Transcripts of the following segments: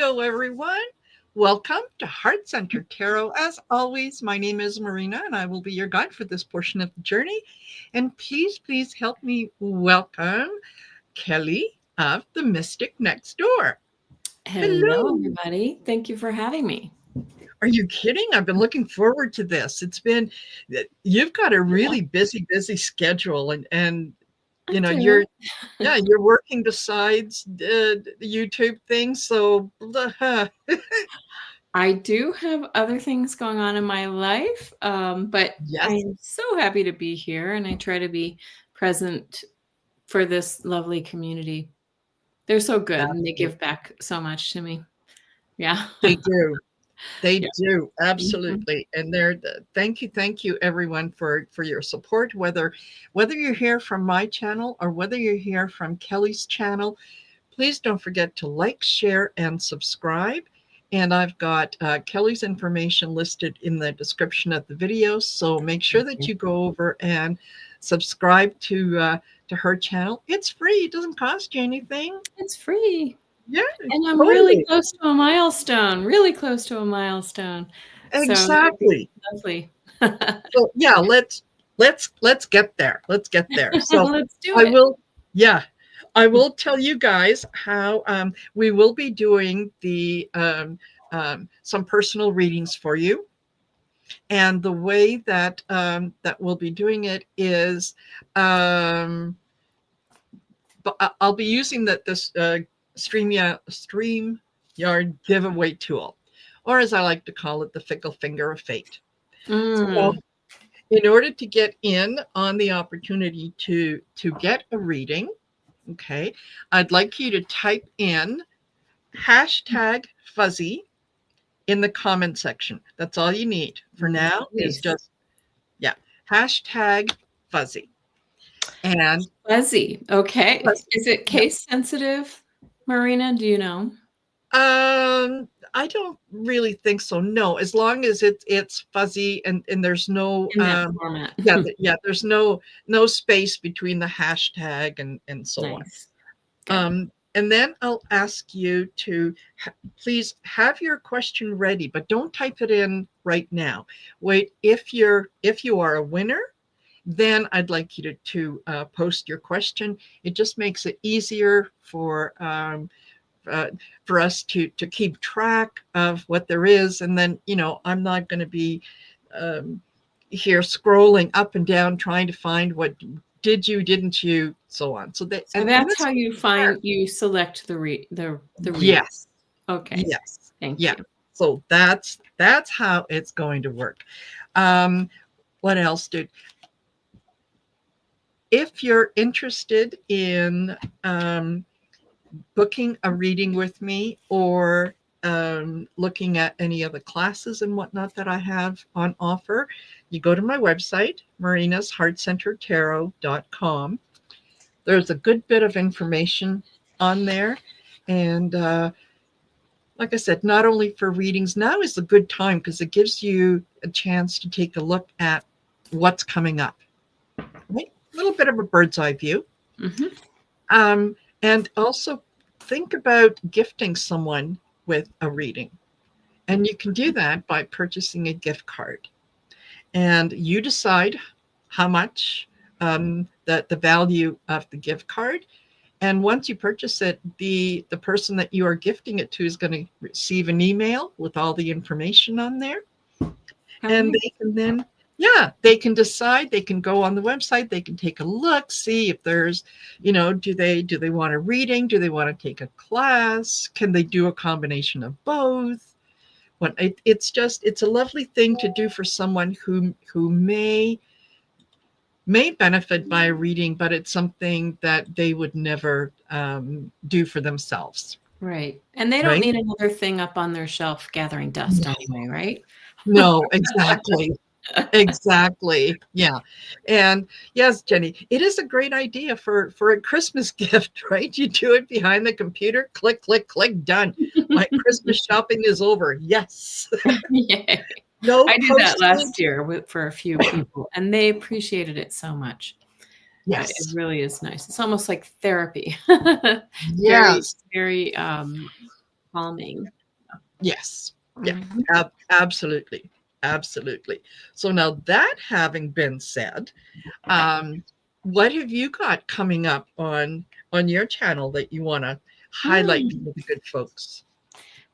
Hello, everyone. Welcome to Heart Center Tarot. As always, my name is Marina, and I will be your guide for this portion of the journey. And please help me welcome Kelly of the Mystic Next Door. Hello, Hello. everybody. Thank you for having me. Are you kidding? I've been looking forward to this. You've got a really busy schedule, and I you know, do. you're working besides the YouTube thing. So, I do have other things going on in my life, but I yes, am so happy to be here, and I try to be present for this lovely community. They're so good, and they give back so much to me. Yeah. they do. They Yeah. do, Mhm. absolutely. And thank you everyone for your support, whether you're here from my channel or whether you're here from Kelly's channel. Please don't forget to like, share, and subscribe. And I've got Kelly's information listed in the description of the video, so make sure Thank that you. you go over and subscribe to her channel. It's free; it doesn't cost you anything. It's free. Yeah, And I'm really totally, close to a milestone, really close to a milestone. So it'll be exactly. lovely. So yeah, let's get there. Let's get there. So Let's do I it. will, yeah, I will tell you guys how we will be doing the some personal readings for you, and the way that we'll be doing it is, but I'll be using this StreamYard giveaway tool, or as I like to call it, the Fickle Finger of Fate. So Mm. in order to get in on the opportunity to get a reading, okay, I'd like you to type in #fuzzy in the comment section. That's all you need for now, is Nice. just, yeah, #fuzzy. And Fuzzy. Okay. fuzzy, Is it yeah. case sensitive, Marina? Do you know? I don't really think so. No, as long as it's fuzzy and there's no In that format. there's no space between the hashtag and so on. Nice. Good. And then I'll ask you to please have your question ready, but don't type it in right now. Wait, if you are a winner, then I'd like you to post your question. It just makes it easier uh, for us to keep track of what there is. And then, I'm not going to be um, here scrolling up and down trying to find what did you, didn't you, so on. So that, So and that's this, how you select the reading. yes, Okay. yes, Thank yeah. you. So that's how it's going to work. Um, what else, dude? If you're interested in booking a reading with me, or looking at any of the classes and whatnot that I have on offer, you go to my website, marinasheartcentertarot.com. There's a good bit of information on there. And like I said, not only for readings, now is a good time because it gives you a chance to take a look at what's coming up. Right? A little bit of a bird's eye view. Mm-hmm. And also think about gifting someone with a reading. And you can do that by purchasing a gift card. And you decide how much, the value of the gift card. And once you purchase it, the person that you are gifting it to is going to receive an email with all the information on there. All And right. they can then, yeah, they can decide, they can go on the website, they can take a look, see if there's, do they want a reading, do they want to take a class, can they do a combination of both? It's a lovely thing to do for someone who may benefit by a reading, but it's something that they would never do for themselves, Right. And they don't right? need another thing up on their shelf gathering dust anyway, right? No, exactly. Exactly. Yeah. And yes, Jenny, it is a great idea for a Christmas gift, right? You do it behind the computer, click, click, click, done. My Christmas shopping is over. Yes. Yay. No I did that last postage. year for a few people, and they appreciated it so much. It Yes. really is nice. It's almost like therapy. Very, Yes. very, calming. Yes. Yeah. Mhm. Absolutely. Absolutely. So now that having been said, what have you got coming up on your channel that you want to highlight Mm. for the good folks?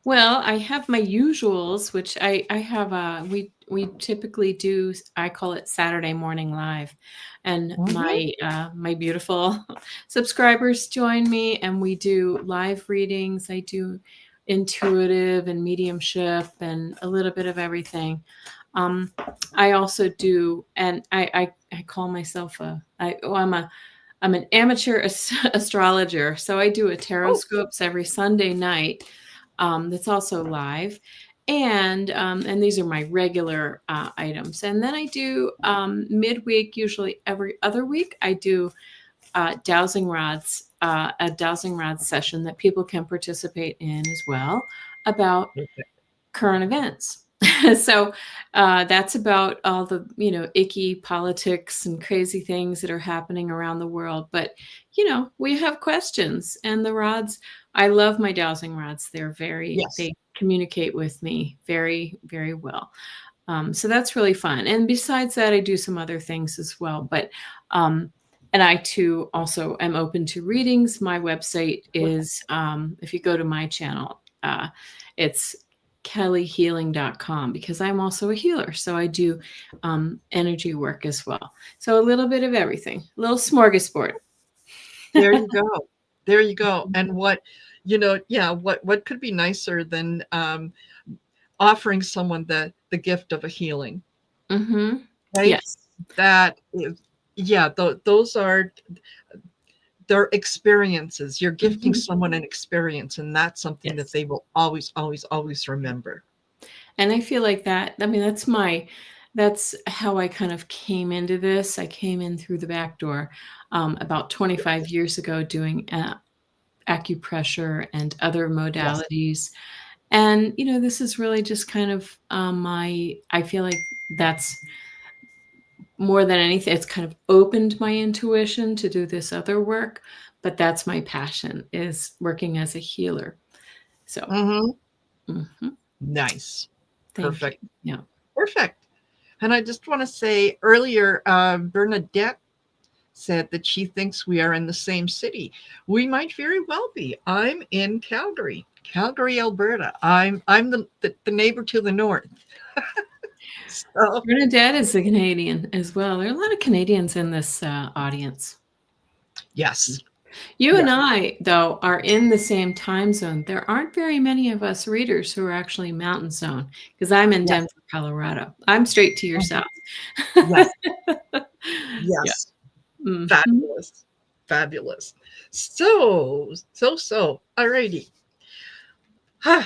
Well, I have my usuals, which I have we typically do, I call it Saturday morning live. And Mhm. my beautiful subscribers join me and we do live readings. I do intuitive and mediumship and a little bit of everything. Um, I also do, and I call myself I'm an amateur astrologer. So I do a tarot Oh, scopes every Sunday night. That's also live, and these are my regular items. And then I do midweek, usually every other week. I do dowsing rods, a dowsing rod session that people can participate in as well about okay. current events. So that's about all the icky politics and crazy things that are happening around the world. But we have questions, and the rods. I love my dowsing rods. Yes. They communicate with me very very well. So that's really fun. And besides that, I do some other things as well. But and I too also am open to readings. My website is, if you go to my channel, it's kellyhealing.com, because I'm also a healer. So I do energy work as well. So a little bit of everything, a little smorgasbord. There you go. There you go. And yeah, what could be nicer than offering someone the gift of a healing, Mm-hmm. right? Yes. That is, yeah, those are their experiences. You're gifting Mm-hmm. someone an experience, and that's something that Yes. they will always, always, always remember. And I feel like that, I mean, that's how I kind of came into this. I came in through the back door about 25 years ago doing acupressure and other Yes. modalities. And, this is really just kind of I feel like that's more than anything, it's kind of opened my intuition to do this other work. But that's my passion, is working as a healer. So, Hmm. mhm, Nice. thank you. Perfect. Yeah. Perfect. And I just want to say earlier, Bernadette said that she thinks we are in the same city. We might very well be. I'm in Calgary, Alberta. I'm the neighbor to the north. So Bernadette is a Canadian as well. There are a lot of Canadians in this audience. yes, You yeah, and I, though, are in the same time zone. There aren't very many of us readers who are actually Mountain Zone, because I'm in yes, Denver, Colorado. I'm straight to your mhm, south. yes, Yeah. yes. Mhm. Fabulous, fabulous. So. Alrighty. Huh.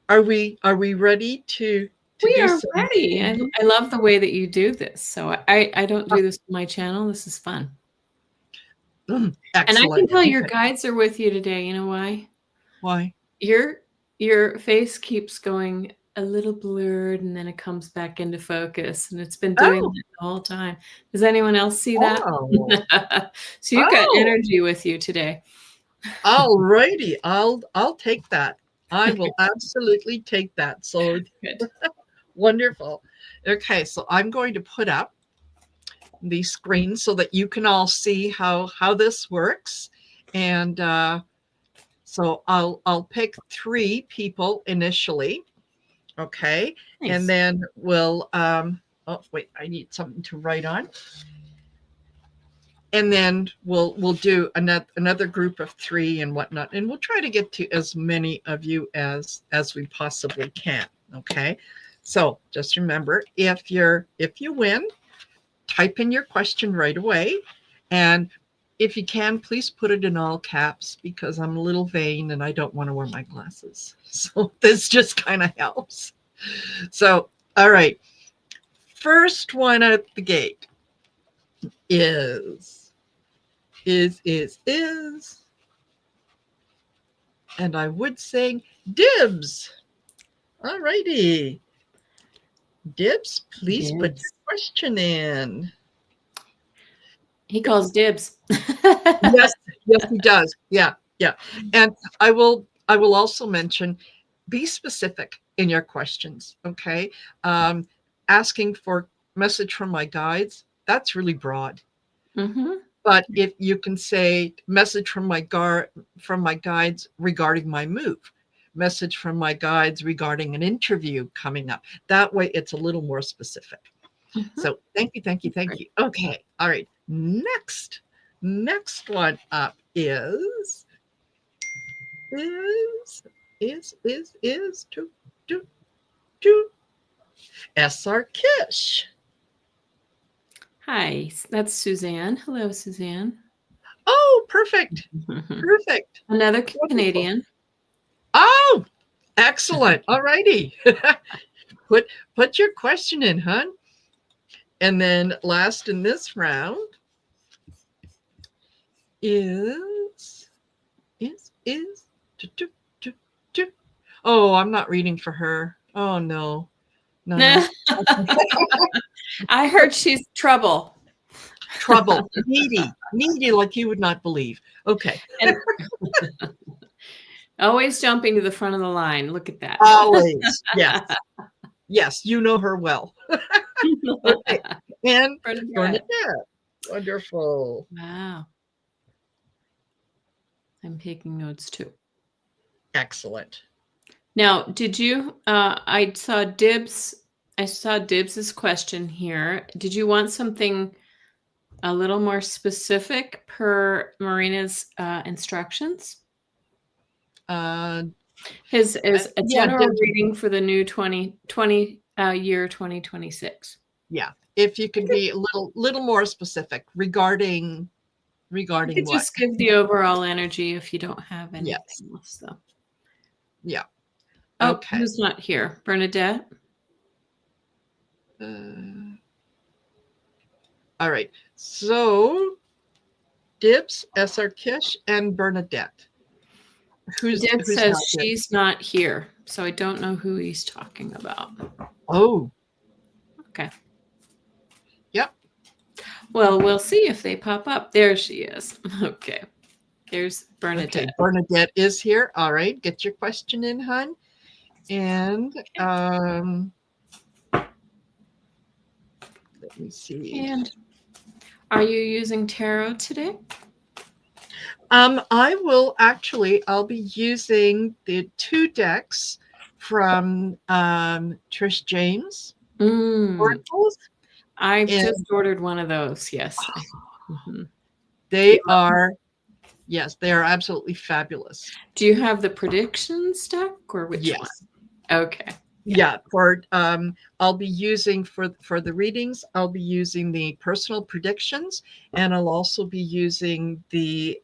Are we ready to We do are some ready. reading? I love the way that you do this. So I don't do this on my channel. This is fun. And I can Excellent. tell your Okay. guides are with you today. You know why? Why? Your your face keeps going a little blurred, and then it comes back into focus, and it's been doing that Oh, the whole time. Does anyone else see that? oh, So you've got oh. energy with you today. All righty. I'll take that. I will absolutely take that. So Good. wonderful. Okay, so I'm going to put up the screen so that you can all see how this works. And so I'll pick 3 people initially. Okay. And Nice. then we'll oh wait, I need something to write on. And then we'll do another group of 3 and whatnot, and we'll try to get to as many of you as we possibly can. Okay, so just remember, if you win, type in your question right away, and if you can, please put it in all caps, because I'm a little vain and I don't want to wear my glasses, so this just kind of helps. So all right, first one at the gate is, and I would say dibs. All righty. Dibs, please put Dibs. your question in. He calls dibs. Yes, yes, he does. Yeah, yeah. And I will also mention, be specific in your questions. Okay. Asking for message from my guides, that's really broad. Mm-hmm. But if you can say message from my guides regarding my move, message from my guides regarding an interview coming up, that way it's a little more specific. Mm-hmm. So thank you, thank you, thank you. Okay, all right. Next one up is to do do SR Kish. Hi, that's Suzanne. Hello, Suzanne. Oh, perfect. Perfect. Another Wonderful. Canadian. Oh, excellent. All righty. Put your question in, hon. And then last in this round is do, do, do, do. Oh, I'm not reading for her. Oh no. No. I heard she's trouble. Trouble. Needy like you would not believe. Okay. And always jumping to the front of the line. Look at that. Always. Yes. Yes, you know her well. Okay. And Bernadette. Wonderful. Wow. I'm taking notes too. Excellent. Now, did you I saw Dibs's question here. Did you want something a little more specific per Marina's instructions? His is a general reading for the new 2020 year 2026. Yeah, if you could be a little more specific regarding You what? could just give the overall energy if you don't have anything else, though. Yeah. Oh, Okay. who's not here? Bernadette? All right. So Dibs, SR Kish, and Bernadette. Who's says not she's not here, so I don't know who he's talking about. Oh. Okay. Yep. Well, we'll see if they pop up. There she is. Okay. There's Bernadette. Okay, Bernadette is here. All right. Get your question in, hon. And let me see. And are you using tarot today? I'll be using the 2 decks from Trish James. Oracles. I just ordered one of those. Yes. They are absolutely fabulous. Do you have the predictions deck or which one? Okay. Yeah, for I'll be using for the readings, I'll be using the personal predictions, and I'll also be using the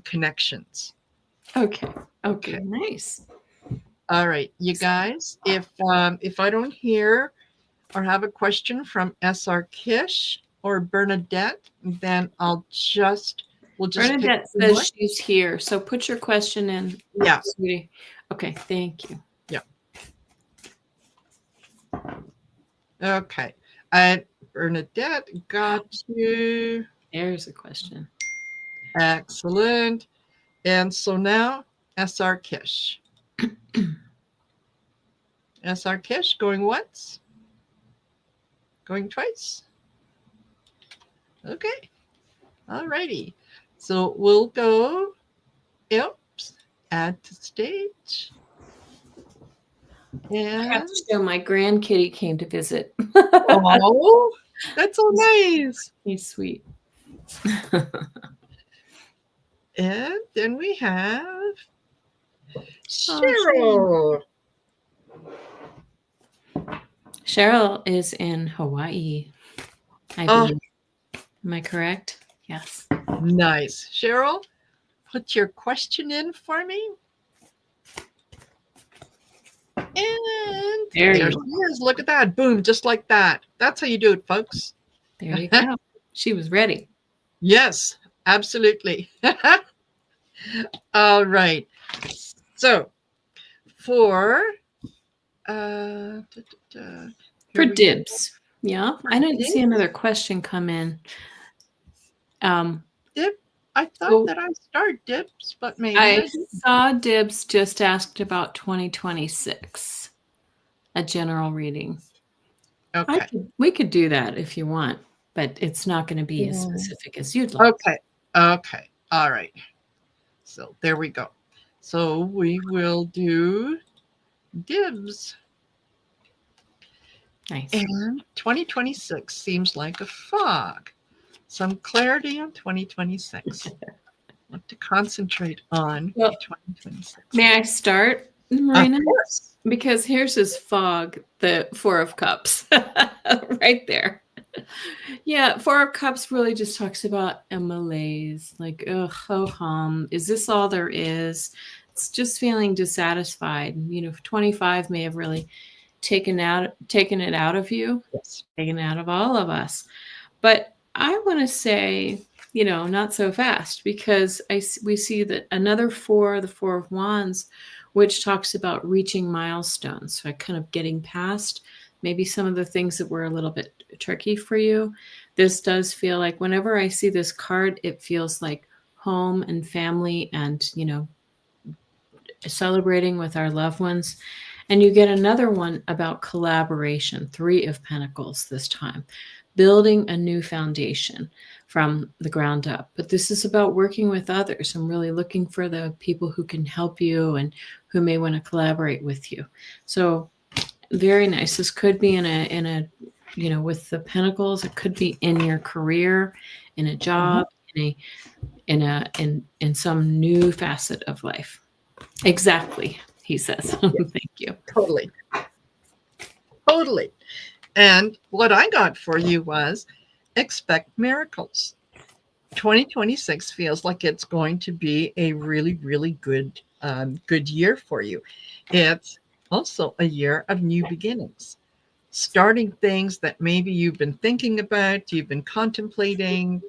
connections. Okay. Nice. All right, you guys, if I don't hear or have a question from SR Kish or Bernadette, then we'll just Bernadette says she's here, so put your question in. Yeah. Sweetie. Okay, thank you. Yeah. Okay. And Bernadette got you. There's a question. Excellent. And so now SR Kish. SR Kish going once? Going twice? Okay. All righty. So we'll go, add to stage. And I have to show my grandkitty came to visit. Oh, that's so nice. He's sweet. And then we have Cheryl. Cheryl is in Hawaii, I believe. Am I correct? Yes. Nice. Cheryl, put your question in for me. And there she is. Look at that. Boom, just like that. That's how you do it, folks. There you go. She was ready. Yes, absolutely. All right. So for Dibs. Yeah. I didn't see another question come in. Dib, I thought So that I started Dibs, but maybe I I didn't. saw Dibs just asked about 2026, a general reading. Okay. We could do that if you want, but it's not going to be as Mm. specific as you'd like. Okay. Okay. All right. So there we go. So we will do Dibs. Nice. And 2026 seems like a fog. Some clarity on 2026. What to concentrate on Well, in 2026. may I start, Of Marina? course. Because here's his fog, the Four of Cups, right there. Yeah, Four of Cups really just talks about a malaise, like, ugh, ho hum. Is this all there is? It's just feeling dissatisfied. 25 may have really taken it out of you, Yes. taken it out of all of us. But I want to say, not so fast, because we see that another four, the Four of Wands, which talks about reaching milestones. So kind of getting past maybe some of the things that were a little bit tricky for you. This does feel like whenever I see this card, it feels like home and family and, celebrating with our loved ones. And you get another one about collaboration, Three of Pentacles this time, building a new foundation from the ground up. But this is about working with others. I'm really looking for the people who can help you and who may want to collaborate with you. So very nice. This could be in a with the pentacles, it could be in your career, in a job, in some new facet of life. Exactly, he says. Thank you. Totally. Totally. And what I got for you was expect miracles. 2026 feels like it's going to be a really, really good year for you. It's also a year of new beginnings, starting things that maybe you've been thinking about, you've been contemplating,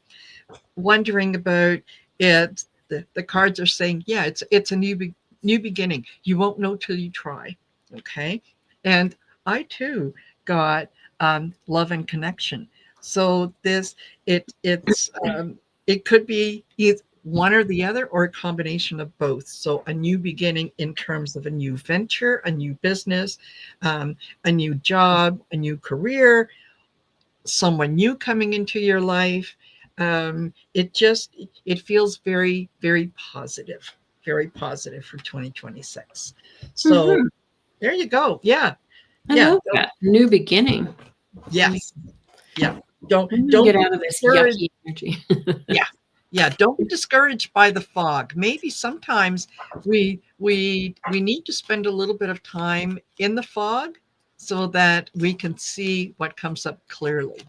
wondering about. It the cards are saying, yeah, it's a new beginning. You won't know till you try. Okay. And I too got love and connection. So it could be either one or the other, or a combination of both. So a new beginning in terms of a new venture, a new business, a new job, a new career, someone new coming into your life. It feels very, very positive for 2026. So Mm-hmm. there you go. Yeah. I Yeah. love that. New beginning. Yes. Yeah. I'm gonna Don't get be out of this discouraged. yucky energy. Yeah. Yeah. Don't be discouraged by the fog. Maybe sometimes we need to spend a little bit of time in the fog so that we can see what comes up clearly.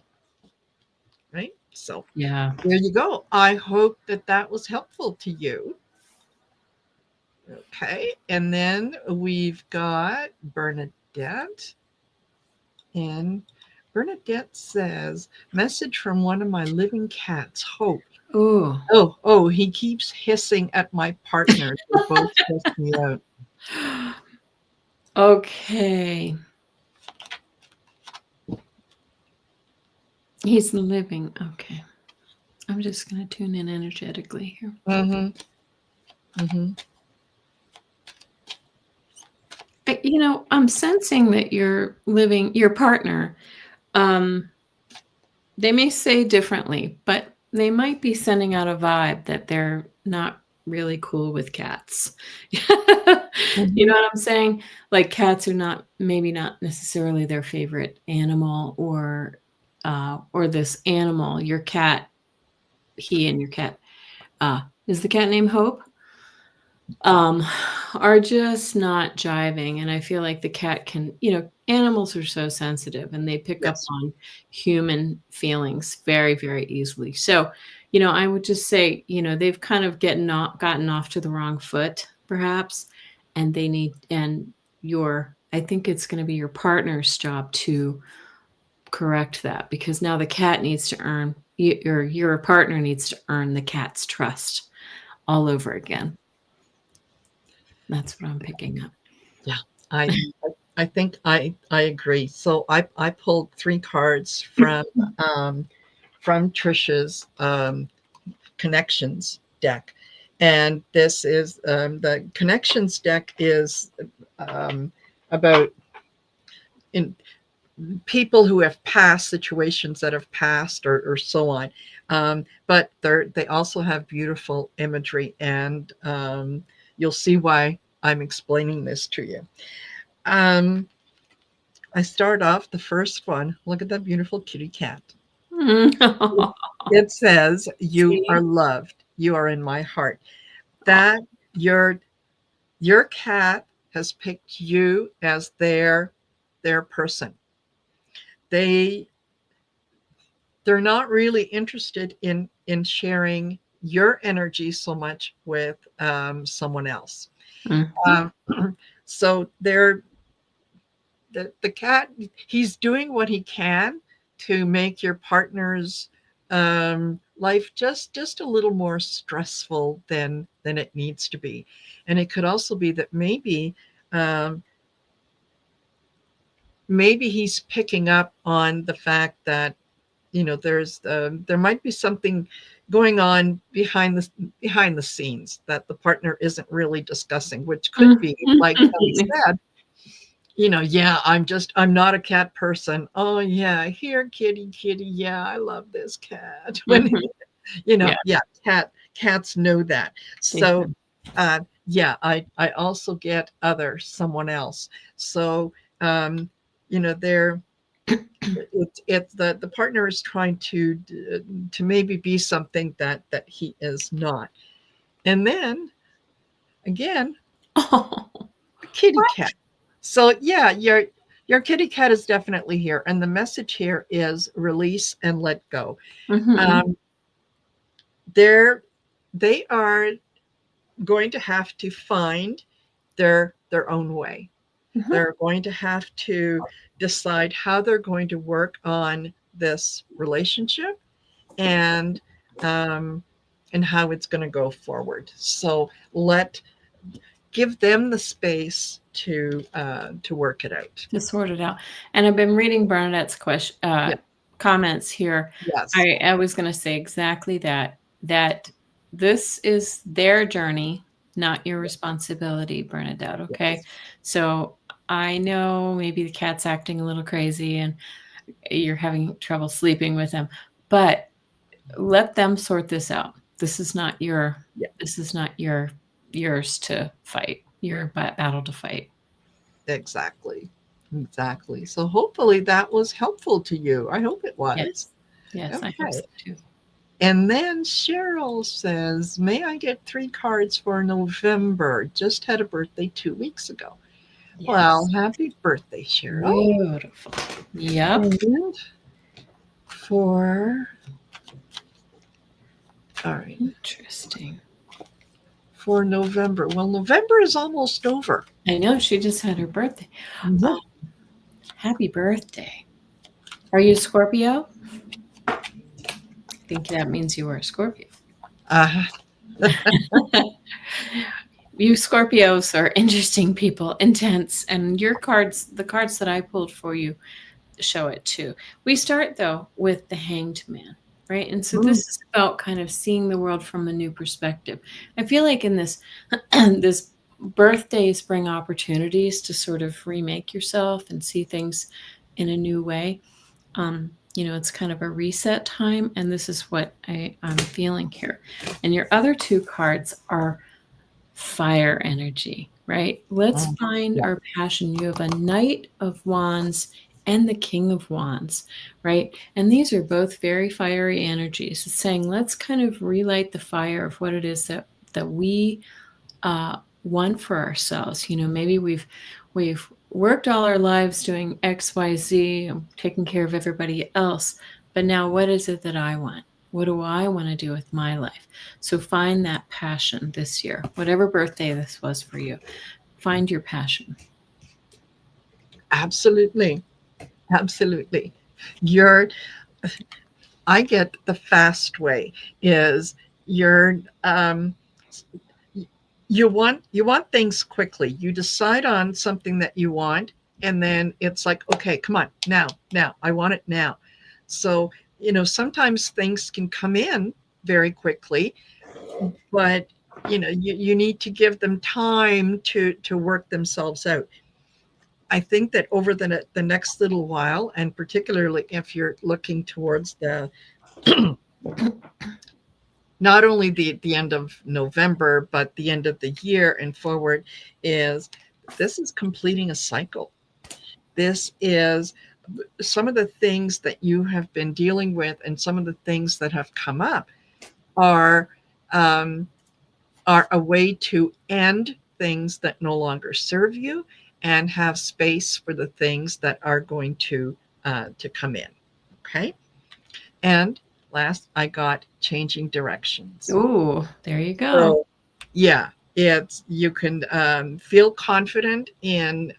Right. So Yeah. there you go. I hope that that was helpful to you. Okay. And then we've got Bernadette. And Bernadette says, message from one of my living cats, Hope. Oh. Oh, he keeps hissing at my partner. They both stress me out. Okay. He's living. Okay. I'm just gonna tune in energetically here. Mm-hmm. Mm-hmm. I'm sensing that your partner, they may say differently, but they might be sending out a vibe that they're not really cool with cats. You Mm-hmm. know what I'm saying? Like cats are maybe not necessarily their favorite animal, or this animal, your cat, he and your cat, is the cat named Hope? um, are just not jiving. And I feel like the cat animals are so sensitive and they pick up Yes. on human feelings very, very easily. So, I would just say, they've kind of gotten off to the wrong foot, perhaps. And I think it's going to be your partner's job to correct that, because now the cat needs to your partner needs to earn the cat's trust all over again. That's what I'm picking up. Yeah. I I think I agree. So I pulled three cards from Trisha's connections deck. And this is the connections deck is about in people who have passed, situations that have passed, or so on. But they also have beautiful imagery, and you'll see why I'm explaining this to you. I start off the first one. Look at that beautiful kitty cat. It says, "You are See? loved. You are in my heart." That your cat has picked you as their person. They they're not really interested in sharing your energy so much with someone else. Mhm. Um, so the cat, he's doing what he can to make your partner's life just a little more stressful than it needs to be. And it could also be that um, maybe he's picking up on the fact that there might be something going on behind the scenes that the partner isn't really discussing, which could be like Kelly said, yeah, I'm not a cat person. Oh yeah, here, kitty, kitty, yeah, I love this cat. When Mhm. Yeah, yeah, cats know that. they So do. yeah, I also get other someone else. So they're it's the partner is trying to maybe be something that he is not. And then again, Oh. a kitty cat. So yeah, your kitty cat is definitely here, and the message here is release and let go. Mhm. um, they're they are going to have to find their own way. Mhm. They're going to have to decide how they're going to work on this relationship, and um, and how it's going to go forward. So give them the space to work it out. To sort it out. And I've been reading Bernadette's Yeah. comments here. Yes. I was gonna say exactly that, that this is their journey, not your responsibility, Bernadette, okay? Yes. So, I know maybe the cat's acting a little crazy and you're having trouble sleeping with him, but let them sort this out. Yeah. This is not yours to fight, your battle to fight. Exactly. Exactly. So hopefully that was helpful to you. I hope it was. Yes. Yes, I hope Okay. so too. And then Cheryl says, "May I get 3 cards for November? Just had a birthday 2 weeks ago." Well, Yes. happy birthday, Cheryl. Beautiful. Yep. And for all right, Interesting. for November. Well, November is almost over. I know she just had her birthday. Yeah. Happy birthday. Are you a Scorpio? I think that means you are a Scorpio. Uh, You Scorpios are interesting people, intense, and the cards that I pulled for you show it too. We start though with the Hanged Man, right? And so this mm, is about kind of seeing the world from a new perspective. I feel like in this this birthdays bring opportunities to sort of remake yourself and see things in a new way. It's kind of a reset time, and this is what I'm feeling here. And your other two cards are fire energy, right? Let's mm, find yeah, our passion. You have a Knight of Wands and the King of Wands, right? And these are both very fiery energies. It's saying let's kind of relight the fire of what it is that we want for ourselves. Maybe we've worked all our lives doing X, Y, Z, and taking care of everybody else. But now, what is it that I want? What do I want to do with my life? So find that passion this year, whatever birthday this was for you. Find your passion. absolutely. Absolutely. You're I get the fast way is you're you want things quickly. You decide on something that you want, and then it's like, okay, come on, now, I want it now. So, sometimes things can come in very quickly, but you need to give them time to work themselves out. I think that over the next little while, and particularly if you're looking towards the not only the end of November, but the end of the year and forward, is this is completing a cycle. This is some of the things that you have been dealing with, and some of the things that have come up are um, are a way to end things that no longer serve you and have space for the things that are going to come in. Okay, and last I got changing directions. Oh, there you go. So yeah, it's you can feel confident in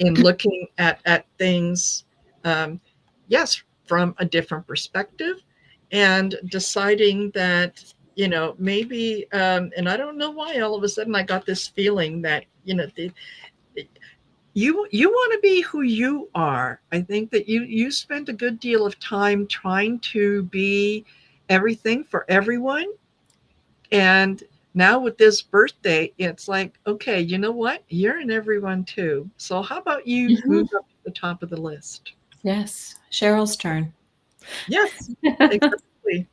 looking at things, um, yes, from a different perspective, and deciding that maybe, and I don't know why all of a sudden I got this feeling that you want to be who you are. I think that you spent a good deal of time trying to be everything for everyone, and now with this birthday, it's like, okay, you know what? You're in everyone too. So how about you Mhm. move up to the top of the list? Yes, Cheryl's turn. Yes, exactly.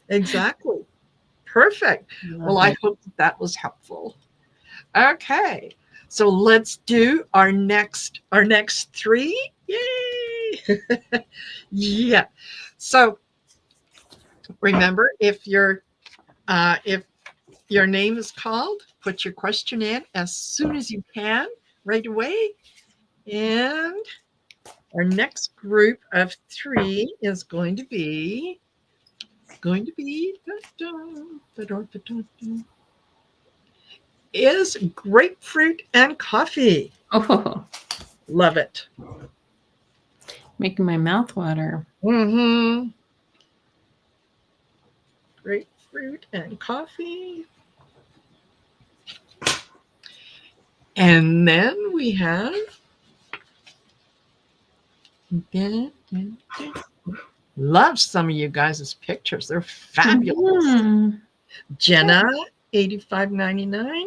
Exactly. Perfect. Well, Love I it. hope that was helpful. Okay. So let's do our next three. Yay! Yeah. So remember, if your name is called, put your question in as soon as you can, right away. And our next group of three is going to be is grapefruit and coffee. Oh, Love it. making my mouth water. Mm-hmm. Grapefruit and coffee. And then we have love some of you guys' pictures. They're fabulous. Mhm. Jenna, 85.99.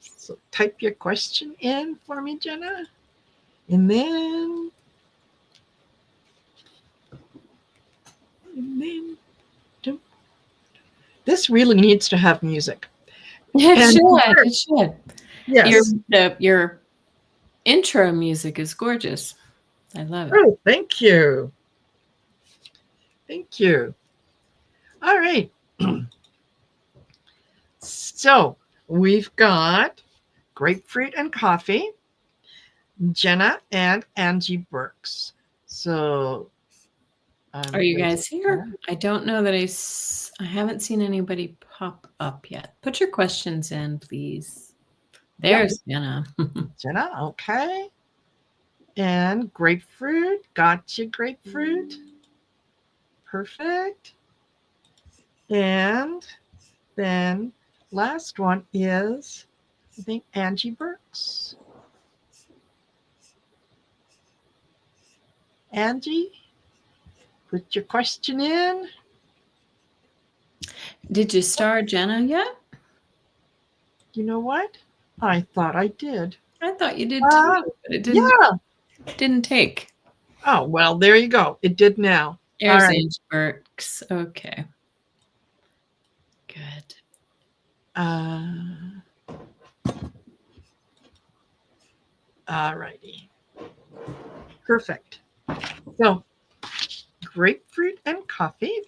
So type your question in for me, Jenna. And then, and then this really needs to have music. It And should. It should. Your yes. your intro music is gorgeous. I love it. Oh, thank you. Thank you. All right. So we've got grapefruit and coffee, Jenna and Angie Burks. So Are you there's guys here? I don't know that I haven't seen anybody pop up yet. Put your questions in, please. yep, There's Jenna. Jenna. Okay. And grapefruit. Got you, grapefruit. Perfect. And then last one is, I think, Angie Burks. Angie, put your question in. Did you star Jenna yet? You know what? I thought I did. I thought you did too, but it Yeah. didn't take. Oh, well, there you go. It did now. All There's right. Angie Burks. Okay. Good. All righty. Perfect. So, grapefruit and coffee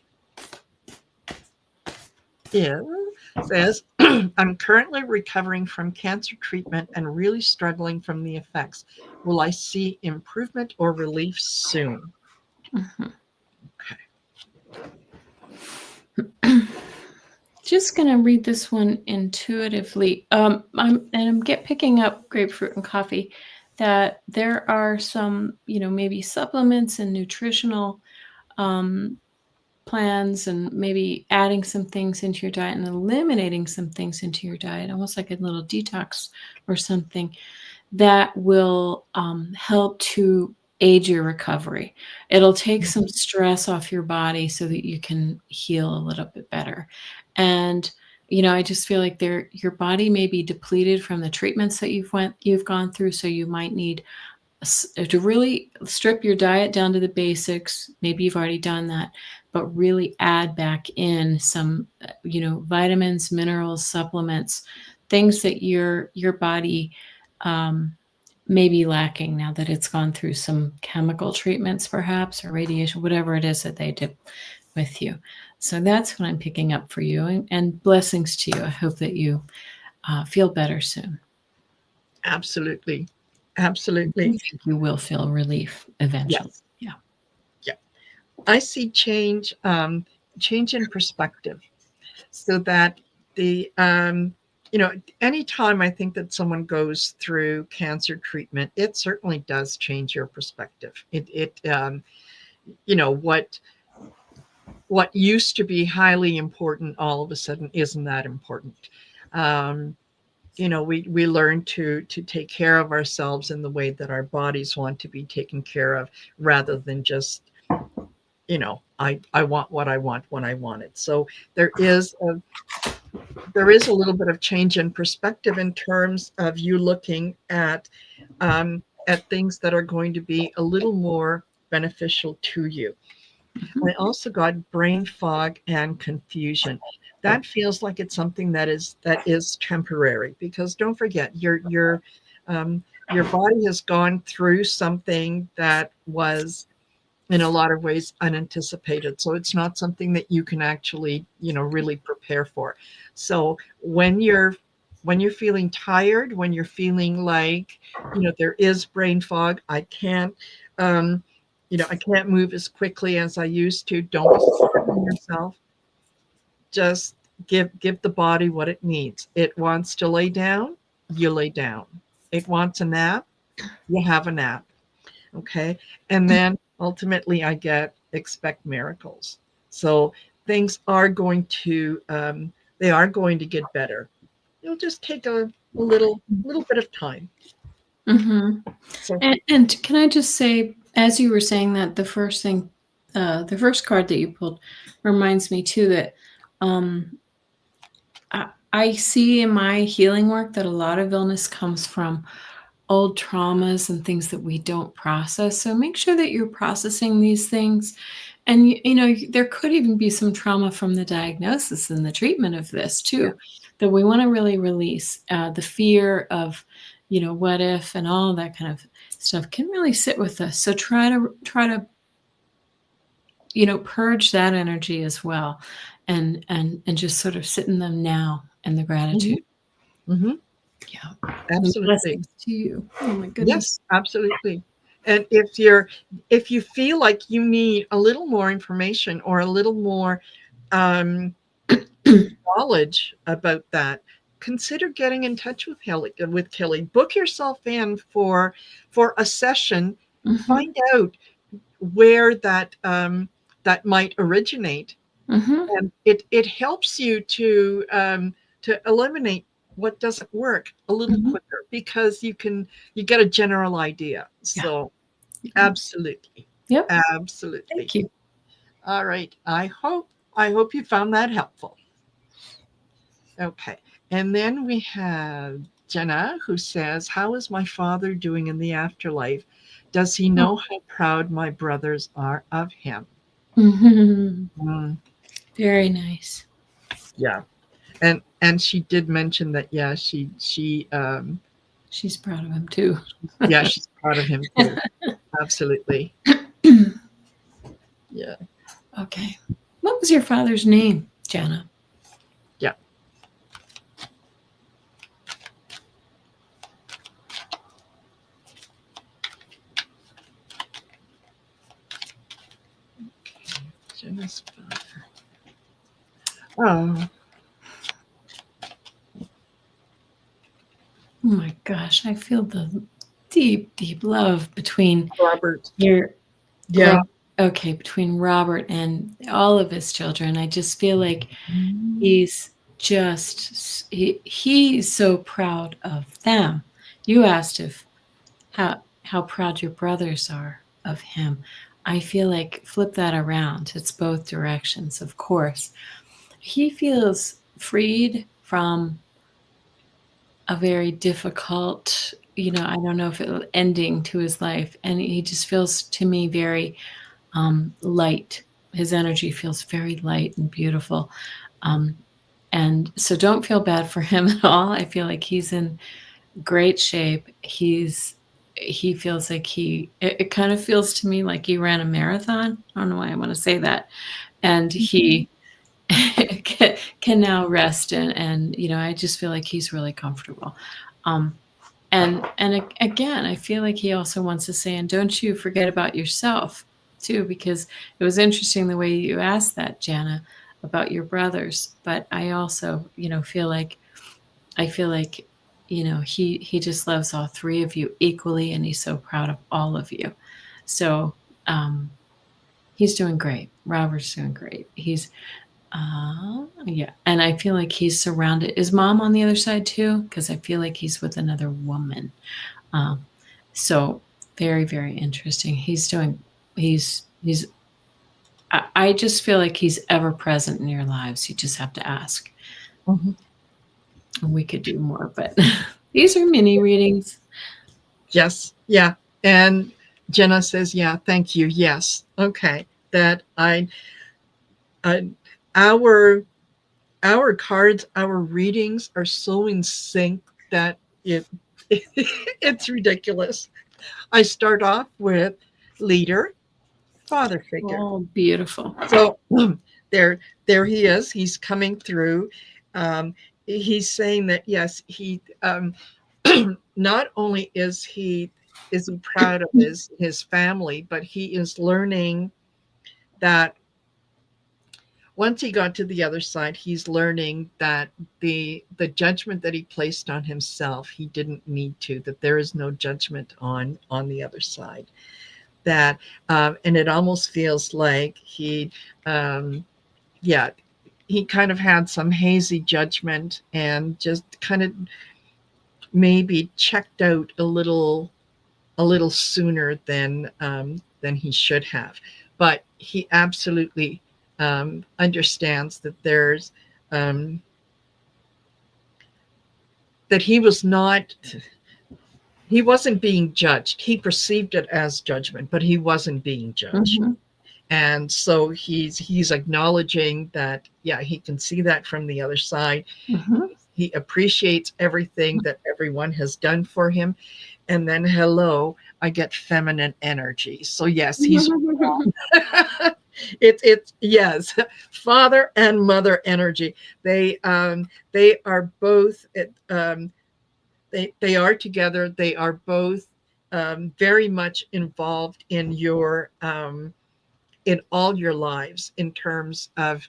says, I'm currently recovering from cancer treatment and really struggling from the effects. Will I see improvement or relief soon? Mhm. Okay. Just gonna read this one intuitively. I'm picking up grapefruit and coffee that there are some, maybe supplements and nutritional um, plans, and maybe adding some things into your diet and eliminating some things into your diet, almost like a little detox or something that will help to aid your recovery. It'll take some stress off your body so that you can heal a little bit better. And I just feel like your body may be depleted from the treatments that you've gone through, so you might need to really strip your diet down to the basics. Maybe you've already done that, but really add back in some, vitamins, minerals, supplements, things that your body may be lacking now that it's gone through some chemical treatments, perhaps, or radiation, whatever it is that they did with you. So that's what I'm picking up for you, and blessings to you. I hope that you feel better soon. Absolutely. I Absolutely. think you will feel relief eventually. Yes. Yeah. Yeah. I see change in perspective, so that the anytime I think that someone goes through cancer treatment, it certainly does change your perspective. What used to be highly important all of a sudden isn't that important. um, we learn to take care of ourselves in the way that our bodies want to be taken care of, rather than just, I want what I want when I want it. So there is a little bit of change in perspective in terms of you looking at things that are going to be a little more beneficial to you. I also got brain fog and confusion. That feels like it's something that is temporary, because don't forget, your body has gone through something that was in a lot of ways unanticipated. So it's not something that you can actually, really prepare for. So when you're feeling tired, when you're feeling like, there is brain fog, um, I can't move as quickly as I used to. Don't be so hard on yourself. Just give the body what it needs. It wants to lay down, you lay down. It wants a nap, you have a nap. Okay. And then ultimately I expect miracles. So things are going to get better. It'll just take a little bit of time. Mm-hmm. So And can I just say, as you were saying that, the first card that you pulled reminds me too that I see in my healing work that a lot of illness comes from old traumas and things that we don't process. So make sure that you're processing these things. And, there could even be some trauma from the diagnosis and the treatment of this too, that we want to really release. The fear of, what if, and all that kind of stuff can really sit with us. So try to purge that energy as well, and just sort of sit in them now, and the gratitude. mm-hmm. Yeah. Absolutely. Blessings to you. Oh my goodness. Yes, absolutely. And if you feel like you need a little more information or a little more knowledge about that, consider getting in touch with Kelly. Book yourself in for a session. Mm-hmm. Find out where that might originate, Mm-hmm. and it helps you to eliminate what doesn't work a little Mm-hmm. quicker, because you get a general idea. So absolutely. Yep. Absolutely. Thank you. All right. I hope you found that helpful. Okay. And then we have Jenna, who says, how is my father doing in the afterlife? Does he know how proud my brothers are of him? Mm-hmm. Mm, Very nice. yeah. And she did mention that, She's proud of him too. she's proud of him too. Absolutely. Yeah. Okay. What was your father's name, Jana? Yeah. Jenna's father. Oh. Oh my gosh, I feel the deep, deep love between Robert. between Robert and all of his children. I just feel like he's so proud of them. You asked how proud your brothers are of him. I feel like flip that around. It's both directions, of course. He feels freed from a very difficult, I don't know if it ending to his life. And he just feels to me very light. His energy feels very light and beautiful. And so don't feel bad for him at all. I feel like he's in great shape. He feels like it kind of feels to me like he ran a marathon. I don't know why I want to say that. And he can now rest and I just feel like he's really comfortable. And again, I feel like he also wants to say, and don't you forget about yourself too, because it was interesting the way you asked that, Jana, about your brothers. But I also, I feel like, he just loves all three of you equally, and he's so proud of all of you. So he's doing great. Robert's doing great. Yeah. And I feel like he's surrounded. Is mom on the other side too? Because I feel like he's with another woman. So very, very interesting. I just feel like he's ever present in your lives. You just have to ask. Mm-hmm. We could do more, but these are mini readings. Yes. Yeah. And Jenna says, yeah, thank you. Yes. Okay. That our cards, our readings are so in sync that it's ridiculous. I start off with leader, father figure. Oh, beautiful. So there he is. He's coming through. He's saying that yes, he not only is he proud of his family, but he is learning that once he got to the other side, he's learning that the judgment that he placed on himself, he didn't need to. That there is no judgment on the other side. That and it almost feels like yeah, he kind of had some hazy judgment and just kind of maybe checked out a little sooner than he should have. But he absolutely understands that there's that he wasn't being judged. He perceived it as judgment, but he wasn't being judged. Mm-hmm. And so he's acknowledging that, yeah, he can see that from the other side. Mm-hmm. He appreciates everything that everyone has done for him. And then, hello, I get feminine energy. So yes, he's it's yes, father and mother energy. They are both they are together. They are both very much involved in your in all your lives in terms of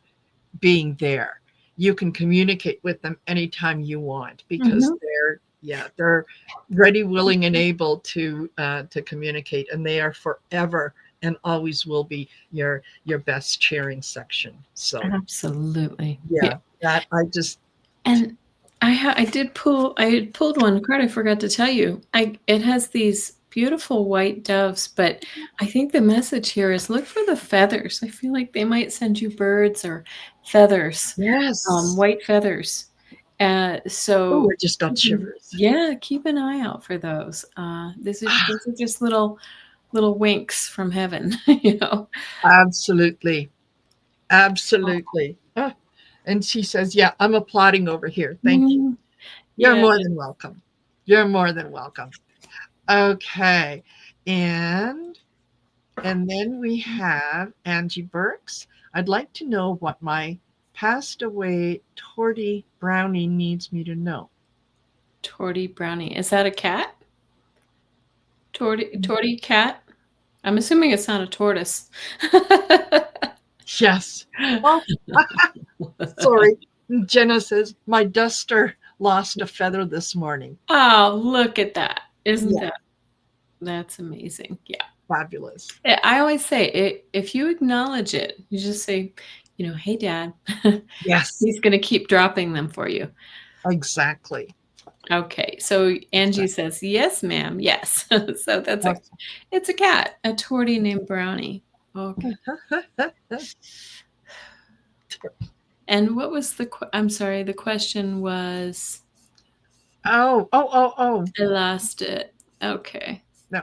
being there. You can communicate with them anytime you want because they're ready, willing, and able to communicate, and they are forever and always will be your best cheering section. So Absolutely. yeah, that I just And I pulled one card. I forgot to tell you. It has these beautiful white doves, but I think the message here is look for the feathers. I feel like they might send you birds or feathers, yes. white feathers. Oh, So I just got shivers. yeah, keep an eye out for those. These are just little winks from heaven, Absolutely, absolutely. Ah, and she says, "Yeah, I'm applauding over here. Thank you. You're Yeah. more than welcome. You're more than welcome." Okay. And then we have Angie Burks. I'd like to know what my passed away Torty Brownie needs me to know. Torty Brownie. Is that a cat? Torty cat? I'm assuming it's not a tortoise. Yes. Oh, sorry. Jenna says, my duster lost a feather this morning. Oh, look at that. Isn't Yeah. that's amazing. Yeah. Fabulous. I always say if you acknowledge it, you just say, hey, Dad. Yes. He's going to keep dropping them for you. Exactly. Okay. So Angie Exactly. says, yes, ma'am. Yes. So Awesome. it's a cat, a tortie named Brownie. Okay. And what was I'm sorry, the question was, Oh. I lost it. Okay. No.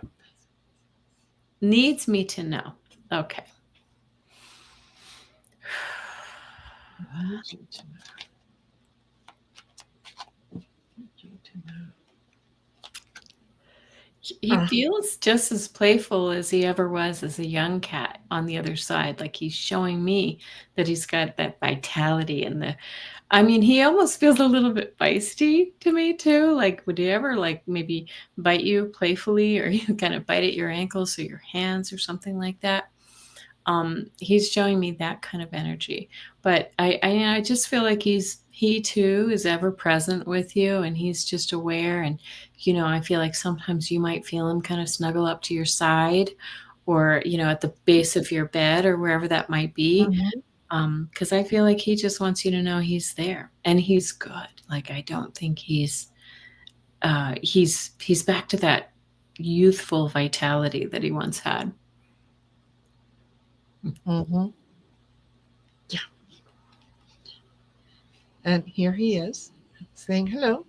Needs me to know. Okay. I need you to know. Need you to know. He feels just as playful as he ever was as a young cat on the other side. Like he's showing me that he's got that vitality and I mean, he almost feels a little bit feisty to me too. Like, would he ever like maybe bite you playfully or you kind of bite at your ankles or your hands or something like that? He's showing me that kind of energy, but I just feel like he too is ever present with you and he's just aware. And, I feel like sometimes you might feel him kind of snuggle up to your side or, at the base of your bed or wherever that might be. Mhm. Because I feel like he just wants you to know he's there and he's good. Like, I don't think he's back to that youthful vitality that he once had. Mhm. Yeah. And here he is saying hello.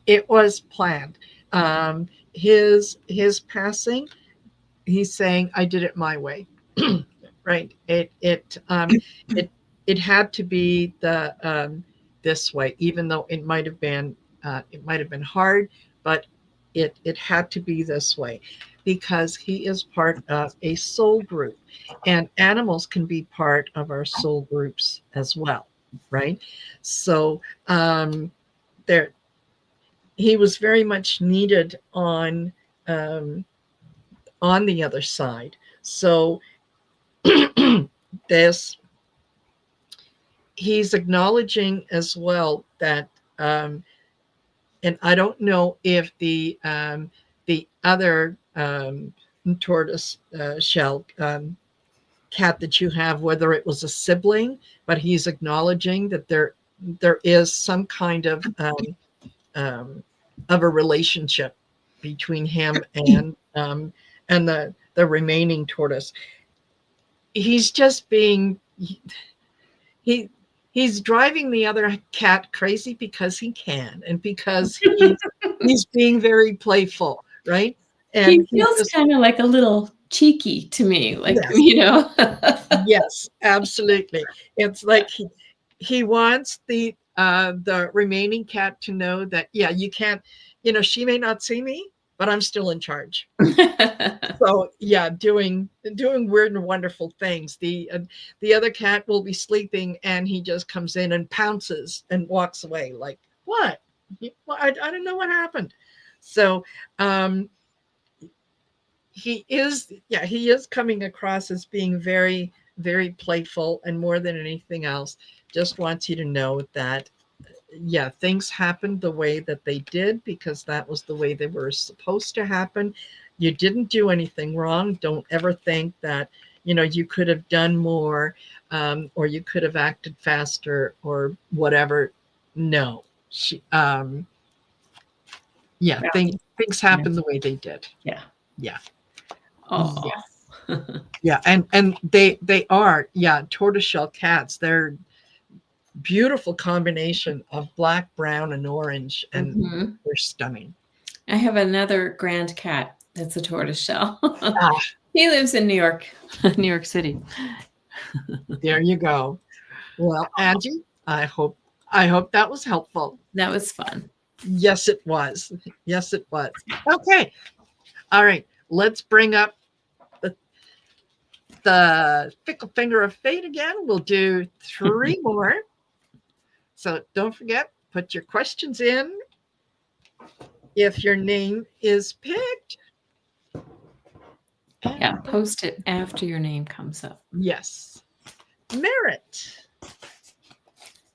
It was planned. His passing, he's saying I did it my way. Right. It had to be the this way, even though it might have been hard, but it had to be this way because he is part of a soul group, and animals can be part of our soul groups as well, right? So there, he was very much needed um, on the other side. So this he's acknowledging as well that and I don't know if the other tortoise shell cat that you have, whether it was a sibling, but he's acknowledging that there is some kind um, of a relationship between him and the remaining tortoise. He's just being he he's driving the other cat crazy because he can and because he's being very playful, right? He And he feels just kinda like a little cheeky to me, like, yes, yes, absolutely. It's like he wants the remaining cat to know that yeah, you can't, she may not see me, but I'm still in charge. So yeah, doing weird and wonderful things. The other cat will be sleeping, and he just comes in and pounces and walks away. Like what? Well, I don't know what happened. So um, he is coming across as being very very playful, and more than anything else, just wants you to know that yeah, things happened the way that they did because that was the way they were supposed to happen. You didn't do anything wrong. Don't ever think that, you could have done more, or you could have acted faster or whatever. No. Yeah, things Yeah. happened the way they did. Yeah. Yeah. Aw. Yeah. Yeah. And they are, yeah, tortoiseshell cats. They're beautiful combination of black, brown, and orange, and Mhm. they're stunning. I have another grand cat that's a tortoiseshell. Ah, He lives in New York, New York City. there you go. Well, Angie, I hope that was helpful. That was fun. Yes, it was. Yes, it was. Okay. All right. Let's bring up the the Fickle Finger of Fate again. We'll do 3 more. So don't forget, put your questions in if your name is picked. Yeah, And post it after your name comes up. yes, Merit.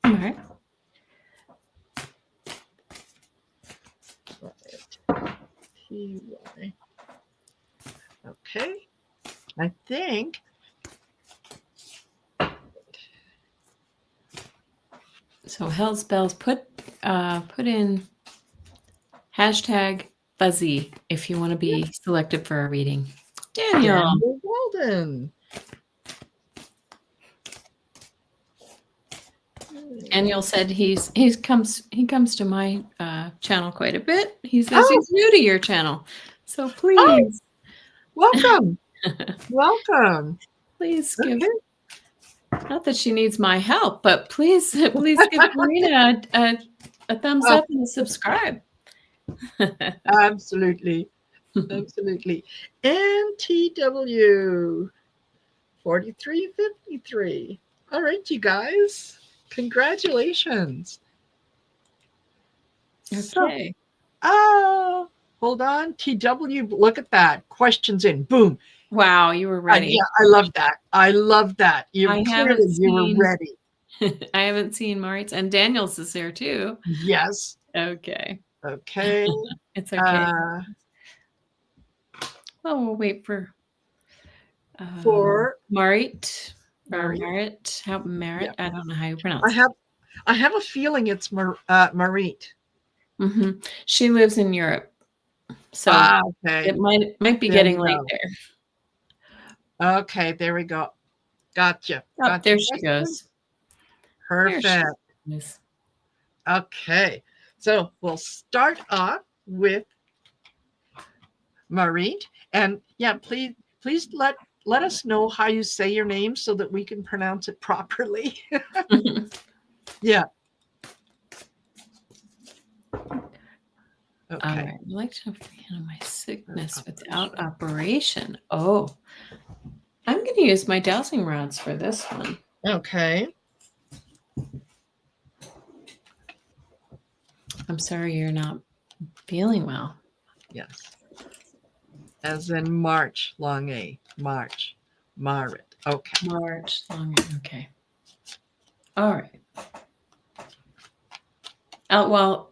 Alright. P-Y. Okay. I think So Hell's Bells, put in Hashtag fuzzy if you want to be selected for a reading. Daniel. Daniel Walden. Daniel said he comes to my channel quite a bit. He says he's new to your channel, so please, welcome, welcome. Please give. Okay. Not that she needs my help, but please give Marina a thumbs up and a subscribe. Absolutely, absolutely. And TW 4353. All right, you guys. Congratulations. Okay. So, hold on. TW, look at that. Questions in. Boom. Wow, you were ready. Yeah, I love that. I love that. You were ready. I haven't seen Marit's, and Daniel's is there too. Yes. Okay. Okay. It's okay. Well, we'll wait for Marit. Marit. Yeah. I don't know how you pronounce it. I have a feeling it's Marit. Mm-hmm. She lives in Europe, so okay. It might be getting late there. Okay, there we go. Gotcha. Oh, gotcha. There she goes. Perfect. Okay, so we'll start off with Marit, and yeah, please let us know how you say your name so that we can pronounce it properly. Yeah. Okay. All right. I'd like to handle my sickness without operation. Oh, I'm going to use my dowsing rods for this one. Okay. I'm sorry you're not feeling well. Yes. As in March, long A. March. Marit. Okay. March, long A. Okay. All right. While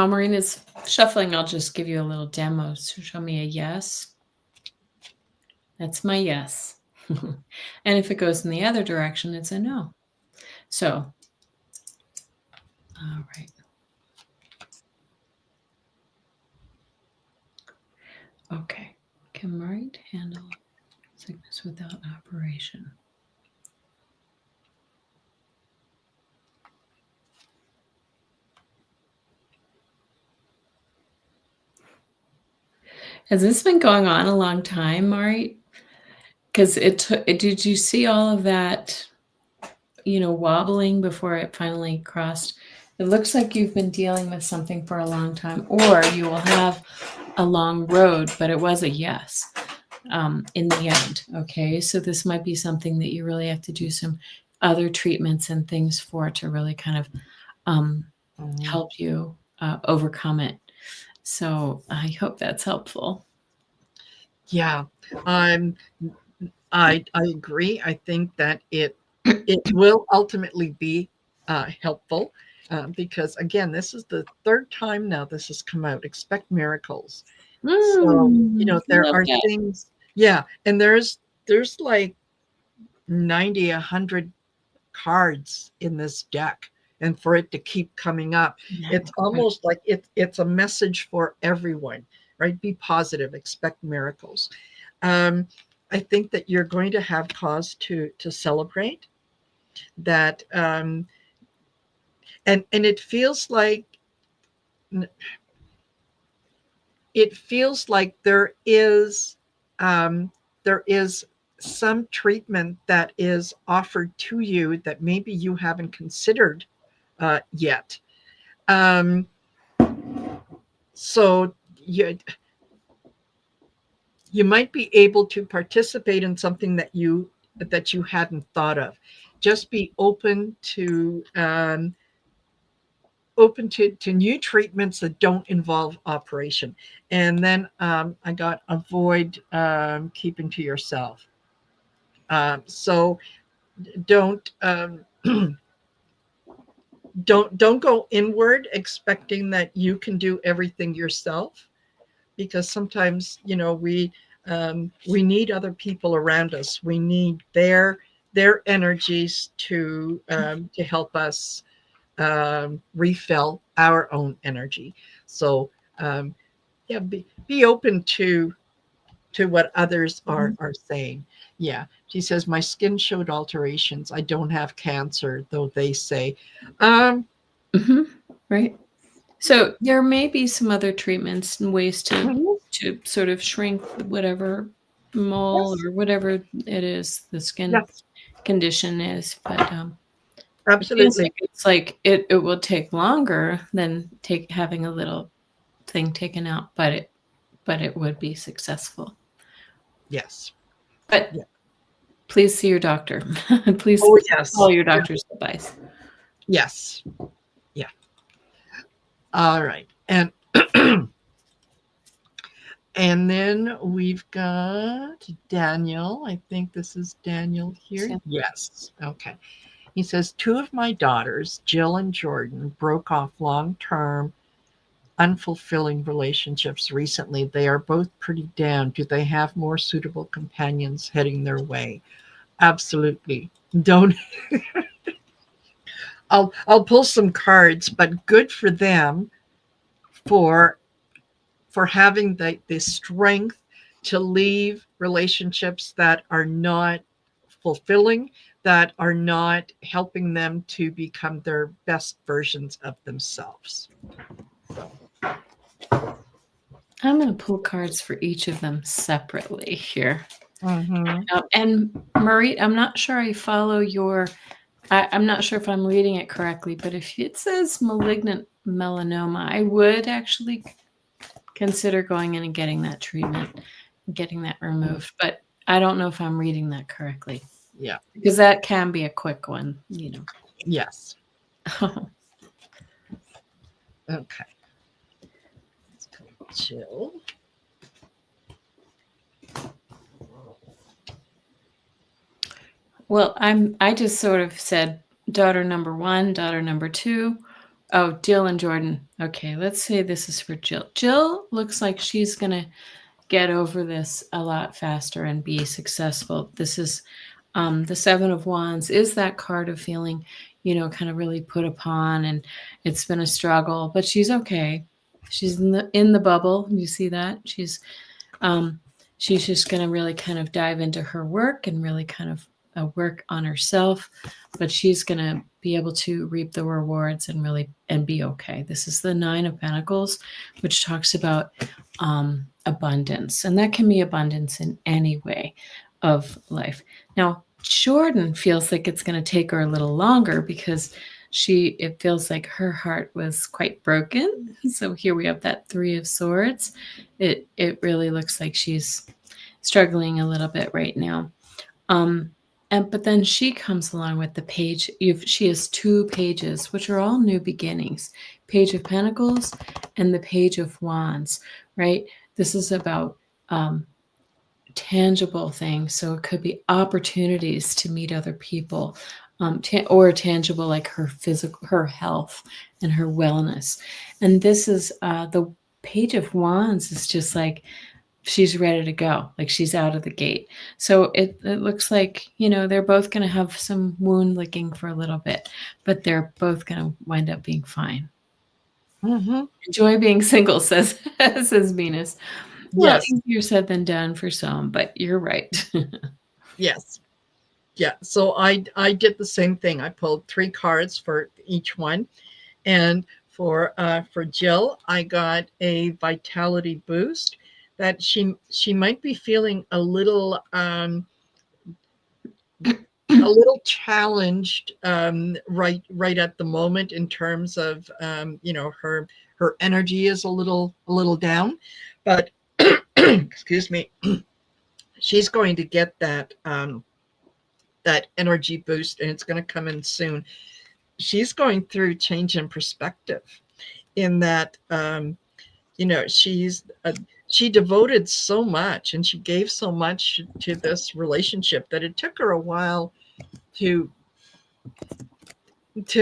Marina's shuffling, I'll just give you a little demo. So show me a yes. That's my yes. And if it goes in the other direction, it's a no. So, all right. Okay. Can Marit handle sickness without operation? Has this been going on a long time, Marit? Because did you see all of that, wobbling before it finally crossed? It looks like you've been dealing with something for a long time, or you will have a long road, but it was a yes in the end. Okay, so this might be something that you really have to do some other treatments and things for to really kind of help you overcome it. So I hope that's helpful. Yeah, I agree. I think that it will ultimately be helpful because again, this is the third time now this has come out. Expect miracles. So there are things. Yeah, and there's like 90, 100 cards in this deck, and for it to keep coming up, it's almost like it's a message for everyone, right? Be positive, expect miracles. I think that you're going to have cause to celebrate that, and it feels like there is some treatment that is offered to you that maybe you haven't considered yet. So you might be able to participate in something that you hadn't thought of. Just be open to new treatments that don't involve operation. And then I got avoid keeping to yourself. So don't don't go inward expecting that you can do everything yourself, because sometimes we need other people around us. We need their energies to help us refill our own energy. So yeah, be open to what others are saying. Yeah, she says my skin showed alterations. I don't have cancer, though they say. Um, Mhm. Right. So there may be some other treatments and ways mhm, to sort of shrink whatever mole yes, or whatever it is the skin yes, condition is, but it feels absolutely. like it's like it will take longer than having a little thing taken out, but it would be successful. Yes. But Yeah. please see your doctor. Please Oh yes. follow your Yeah. doctor's advice. Yes. Yeah. All right. And and then we've got Daniel. I think this is Daniel here. So, Yes. Okay. He says, two of my daughters, Jill and Jordan, broke off long term, unfulfilling relationships recently. They are both pretty down. Do they have more suitable companions heading their way? Absolutely. Don't. I'll pull some cards, but good for them for having the strength to leave relationships that are not fulfilling, that are not helping them to become their best versions of themselves. I'm going to pull cards for each of them separately here. Mm-hmm. And Marie, I'm not sure I follow your. I'm not sure if I'm reading it correctly, but if it says malignant melanoma, I would actually consider going in and getting that treatment, getting that removed. But I don't know if I'm reading that correctly Yeah. because that can be a quick one, you Yes. know. Okay. Let's go chill. Well, I just sort of said daughter number one, daughter number two. Oh, Jill and Jordan. Okay, let's say this is for Jill. Jill looks like she's gonna get over this a lot faster and be successful. This is the Seven of Wands is that card of feeling, kind of really put upon, and it's been a struggle, but she's okay. She's in the bubble. You see that? Um, she's just going to really kind of dive into her work and really kind of work on herself, but she's going to be able to reap the rewards and be okay. This is the Nine of Pentacles, which talks about abundance, and that can be abundance in any way of life. Now, Jordan feels like it's going to take her a little longer because it feels like her heart was quite broken. So here we have that Three of Swords. It really looks like she's struggling a little bit right now. But then she comes along with the page. She has two pages, which are all new beginnings. Page of Pentacles and the Page of Wands, right? This is about tangible things. So it could be opportunities to meet other people, or tangible like her health and her wellness. And this is the Page of Wands is just like she's ready to go, like she's out of the gate. So it looks like, they're both going to have some wound licking for a little bit, but they're both going to wind up being fine. Mm-hmm. Enjoy being single, says Venus. Well, Yes. easier said than done for some, but you're right. Yes. Yeah. So I did the same thing. I pulled three cards for each one, and for Jill, I got a vitality boost that she might be feeling a little challenged right at the moment in terms of her energy is a little down, but excuse me, she's going to get that energy boost, and it's going to come in soon. She's going through change in perspective in that she devoted so much and she gave so much to this relationship that it took her a while to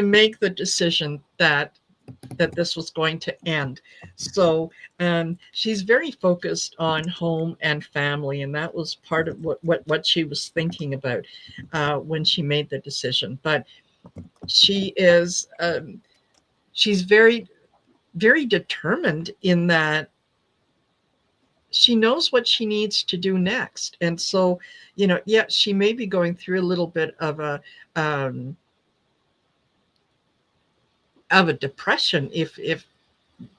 make the decision that this was going to end. So she's very focused on home and family, and that was part of what she was thinking about when she made the decision. But she is. she's very, very determined in that she knows what she needs to do next. And so, yeah, she may be going through a little bit of a depression,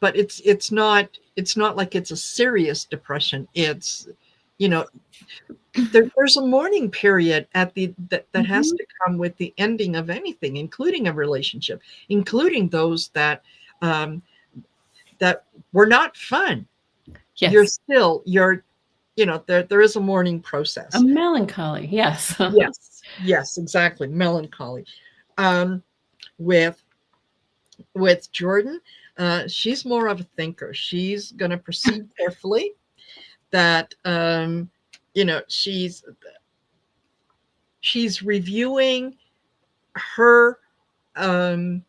but it's not like it's a serious depression. It's, you know, there's a mourning period that has to come with the ending of anything, including a relationship, including those that that were not fun. Yes. There is a mourning A process. melancholy. Yes. Yes, exactly. Melancholy. Um, with Jordan, she's more of a thinker. She's going to proceed carefully. That she's reviewing her um,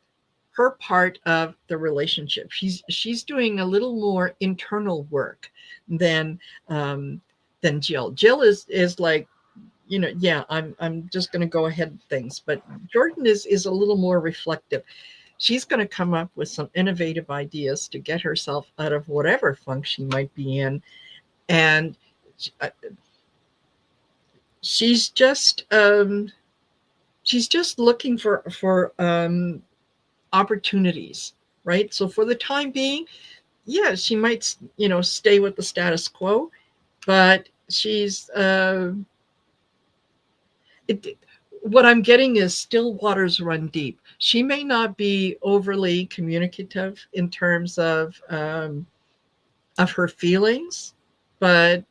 her part of the relationship. She's doing a little more internal work than um, Jill. Jill is like, yeah, I'm just going to go ahead with things. But Jordan is a little more reflective. She's going to come up with some innovative ideas to get herself out of whatever funk she might be in, and she's just looking for opportunities, right? So for the time being, yeah, she might stay with the status quo, but she's what I'm getting is still waters run deep. She may not be overly communicative in terms of her feelings, but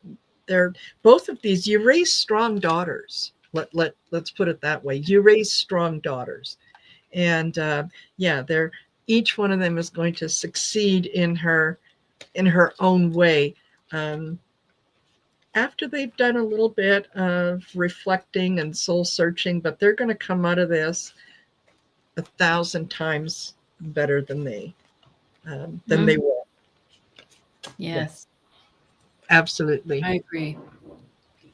they're both of these. You raise strong daughters. Let's put it that way. You raise strong daughters, and yeah, they're each one of them is going to succeed in her own way. Um, After they've done a little bit of reflecting and soul searching, but they're going to come out of this 1,000 times better than they were. Yes. Absolutely. I agree.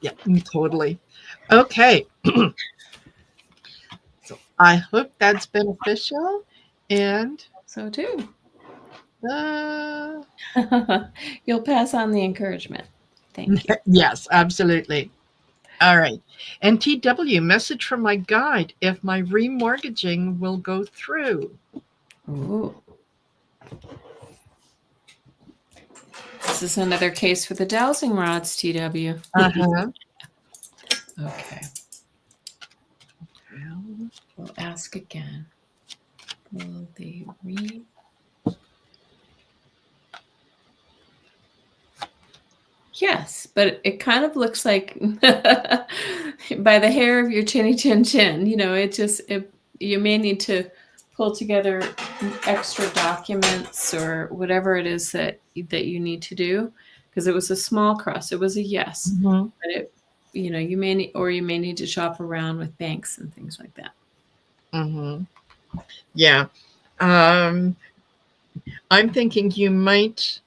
Yeah, totally. Okay. So I hope that's beneficial. And So too. uh, You'll pass on the encouragement. Thank you. yes, absolutely. All right. NTW, message from my guide. If my remortgaging will go through. Ooh. This is another case for the dowsing rods, TW. Uh-huh. Okay. We'll ask again. Will they read? Yes, but it kind of looks like by the hair of your chinny chin chin, you may need to pull together extra documents or whatever it is that you need to do, because it was a small cross. It was a yes, Mm-hmm. but you may need to shop around with banks and things like that. Mm-hmm. Yeah. I'm thinking you might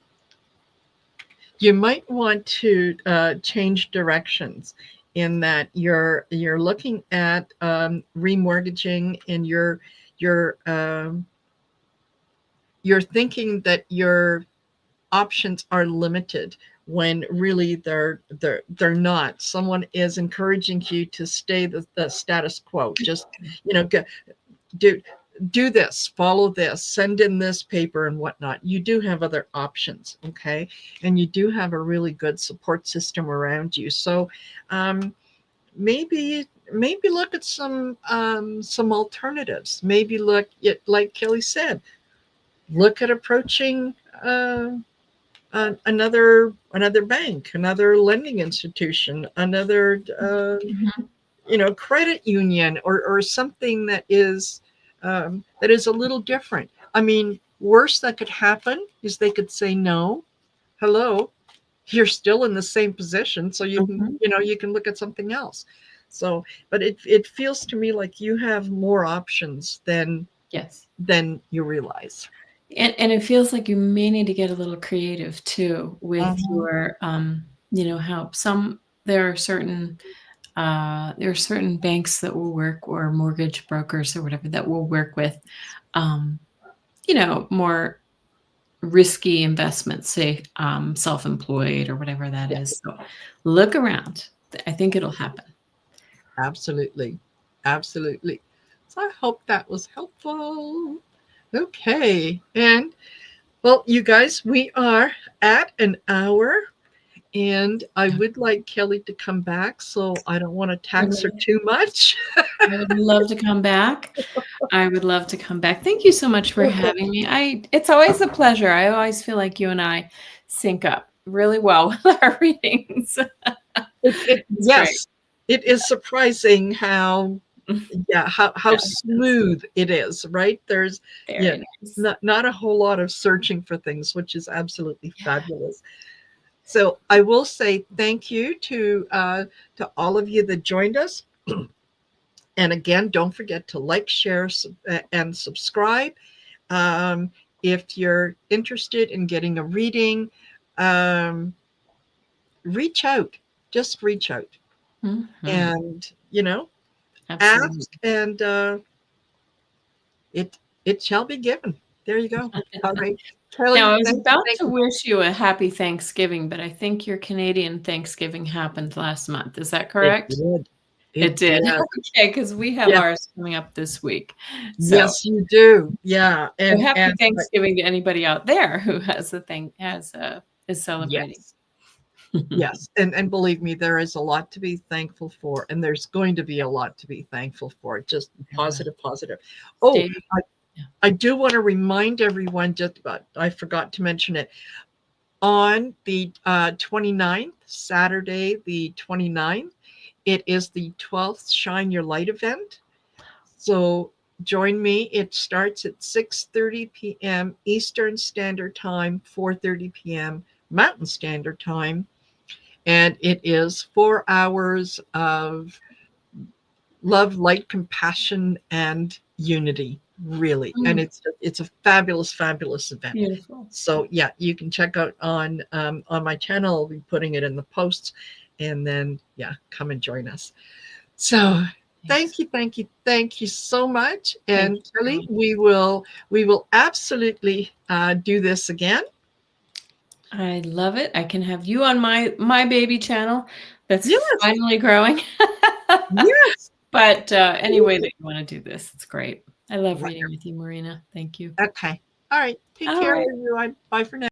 want to change directions, in that you're looking at remortgaging, and you're thinking that your options are limited, when really they're not. Someone is encouraging you to stay the status quo. Just go, do this, follow this, send in this paper and whatnot. You do have other options, okay? And you do have a really good support system around you. So maybe look at some alternatives. Maybe look at, like Kelly said, look at approaching another bank, another lending institution, another credit union, or something that is a little different. I mean, worst that could happen is they could say no. Hello, you're still in the same position, so you can you can look at something else. So, but it feels to me like you have more options than you realize. And it feels like you may need to get a little creative too with your help. There are certain banks that will work, or mortgage brokers or whatever, that will work with more risky investments, say self-employed or whatever that Yeah, is. So look around. I think it'll happen. absolutely. Absolutely. So I hope that was helpful. Okay. And well, you guys, we are at an hour. And I would like Kelly to come back, so I don't want to tax her too much. I would love to come back. I would love to come back. Thank you so much for having me. It's always a pleasure. I always feel like you and I sync up really well with our readings. It's great. Yes, it is surprising how how Yeah, smooth it is, right? There's very nice. not a whole lot of searching for things, which is absolutely fabulous. So I will say thank you to all of you that joined us. And again, don't forget to like, share, and subscribe. Um, if you're interested in getting a reading, um, reach out. Just reach out, and Absolutely. ask, and it shall be given. There you go. All right, Now, Kelly. I was Thank you. about Thank to you. wish you a happy Thanksgiving, but I think your Canadian Thanksgiving happened last month. Is that It correct? did. It It did. did. Okay, because we have Yeah. ours coming up this week. So, Yes, you do. Yeah. so And happy but Thanksgiving to anybody out there who has a thing is celebrating. yes. Yes, and believe me, there is a lot to be thankful for, and there's going to be a lot to be thankful for. Just There will. positive, positive. Oh, Stay. Yeah. I do want to remind everyone, just about, I forgot to mention it, on the 29th, Saturday, the 29th, it is the 12th Shine Your Light event. So join me. It starts at 6:30 p.m. Eastern Standard Time, 4:30 p.m. Mountain Standard Time. And it is 4 hours of love, light, compassion, and unity, really. And it's a fabulous, fabulous event. Beautiful. So yeah, you can check out on my channel. I'll be putting it in the posts, and then come and join us. So thank you, thank you, thank you so much. And Kelly, we will absolutely do this again. I love it. I can have you on my baby channel that's Yes, finally growing. yes. But any way that you want to do this, it's great. I love reading Wonderful. with you, Marina. Thank you. Okay. All right. Take All care, right. everyone. Bye for now.